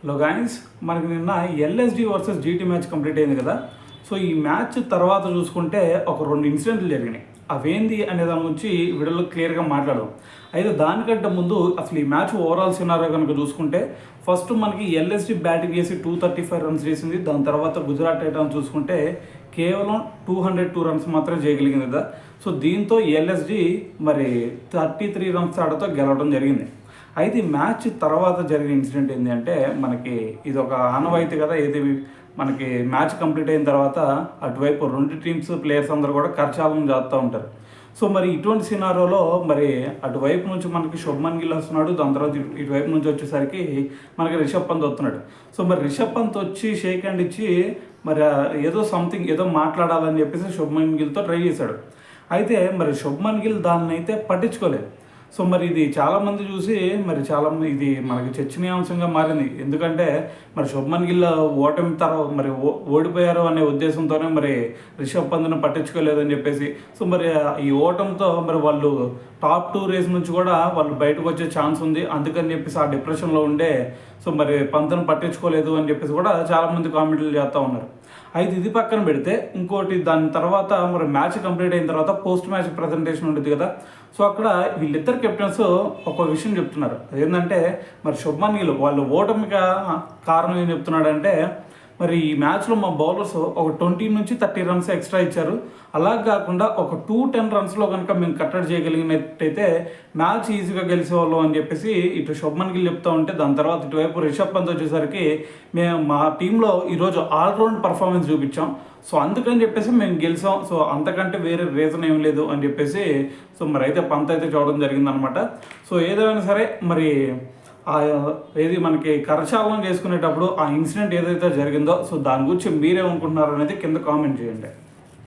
Hello guys, మనకి నిన్న LSD versus GT match complete అయింది కదా. సో ఈ మ్యాచ్ తర్వాత చూసుకుంటే ఒక రెండు ఇన్సిడెంట్లు జరిగినాయి. అవేంది అనే దాని గురించి వీడియోలో క్లియర్గా మాట్లాడదాం. అయితే దానికంటే ముందు అసలు ఈ మ్యాచ్ ఓవరాల్ సినారియో కనుక చూసుకుంటే ఫస్ట్ మనకి ఎల్ఎస్డి బ్యాటింగ్ చేసి 235 రన్స్ చేసింది. దాని తర్వాత గుజరాత్ టైటాన్స్ చూసుకుంటే కేవలం 202 రన్స్ మాత్రమే చేయగలిగింది కదా. సో దీంతో ఎల్ఎస్డి మరి 33 రన్స్ తేడాతో గెలవడం జరిగింది. అయితే ఈ మ్యాచ్ తర్వాత జరిగిన ఇన్సిడెంట్ ఏంటి అంటే మనకి ఇది ఒక ఆనవాయితీ కదా. ఏది మనకి మ్యాచ్ కంప్లీట్ అయిన తర్వాత అటువైపు రెండు టీమ్స్ ప్లేయర్స్ అందరూ కూడా కరచాలనం చేస్తూ ఉంటారు. సో మరి ఇటువంటి సినారోలో మరి అటువైపు నుంచి మనకి శుభ్మన్ గిల్ వస్తున్నాడు. దాని తర్వాత ఇటువైపు నుంచి వచ్చేసరికి మనకి రిషబ్ పంత్ వస్తున్నాడు. సో మరి రిషబ్ పంత్ వచ్చి షేక్ హ్యాండ్ ఇచ్చి మరి ఏదో సంథింగ్ ఏదో మాట్లాడాలని చెప్పేసి శుభ్మన్ గిల్తో ట్రై చేశాడు. అయితే మరి శుభ్మన్ గిల్ దాన్ని అయితే పట్టించుకోలేదు. సో మరి ఇది చాలామంది చూసి మరి చాలామంది ఇది మనకి చర్చనీయాంశంగా మారింది. ఎందుకంటే మరి శుభ్మన్ గిల్ ఓటమి తర్వాత మరి ఓడిపోయారు అనే ఉద్దేశంతోనే మరి రిషబ్ పంత్ను పట్టించుకోలేదని చెప్పేసి. సో మరి ఈ ఓటమితో మరి వాళ్ళు టాప్ 2 రేస్ నుంచి కూడా వాళ్ళు బయటకు వచ్చే ఛాన్స్ ఉంది. అందుకని చెప్పేసి ఆ డిప్రెషన్లో ఉండే సో మరి పంత్ను పట్టించుకోలేదు అని చెప్పేసి కూడా చాలామంది కామెంట్లు చేస్తూ ఉన్నారు. అయితే ఇది పక్కన పెడితే ఇంకోటి దాని తర్వాత మరి మ్యాచ్ కంప్లీట్ అయిన తర్వాత పోస్ట్ మ్యాచ్ ప్రజెంటేషన్ ఉంటుంది కదా. సో అక్కడ వీళ్ళిద్దరు కెప్టెన్స్ ఒక విషయం చెప్తున్నారు. అదేంటంటే మరి శుభ్మన్ గిల్ వాళ్ళు ఓటమిగా కారణం ఏం చెప్తున్నాడంటే మరి ఈ మ్యాచ్లో మా బౌలర్స్ ఒక 20 నుంచి 30 రన్స్ ఎక్స్ట్రా ఇచ్చారు. అలా కాకుండా ఒక 210 రన్స్లో కనుక మేము కట్టడి చేయగలిగినట్టయితే మ్యాచ్ ఈజీగా గెలిచేవాళ్ళం అని చెప్పేసి ఇటు శుభ్మన్ గిల్ చెప్తూ ఉంటే, దాని తర్వాత ఇటువైపు రిషబ్ పంత్ వచ్చేసరికి మేము మా టీంలో ఈరోజు ఆల్రౌండ్ పర్ఫార్మెన్స్ చూపించాం. సో అందుకని చెప్పేసి మేము గెలిచాం. సో అంతకంటే వేరే రీజన్ ఏం లేదు అని చెప్పేసి సో మరి అయితే పంత్ అయితే చూడడం జరిగిందనమాట. సో ఏదైనా సరే మరి ఏది మనకి కరచాలనం చేసుకునేటప్పుడు ఆ ఇన్సిడెంట్ ఏదైతే జరిగిందో సో దాని గురించి మీరేమనుకుంటున్నారు అనేది కింద కామెంట్ చేయండి.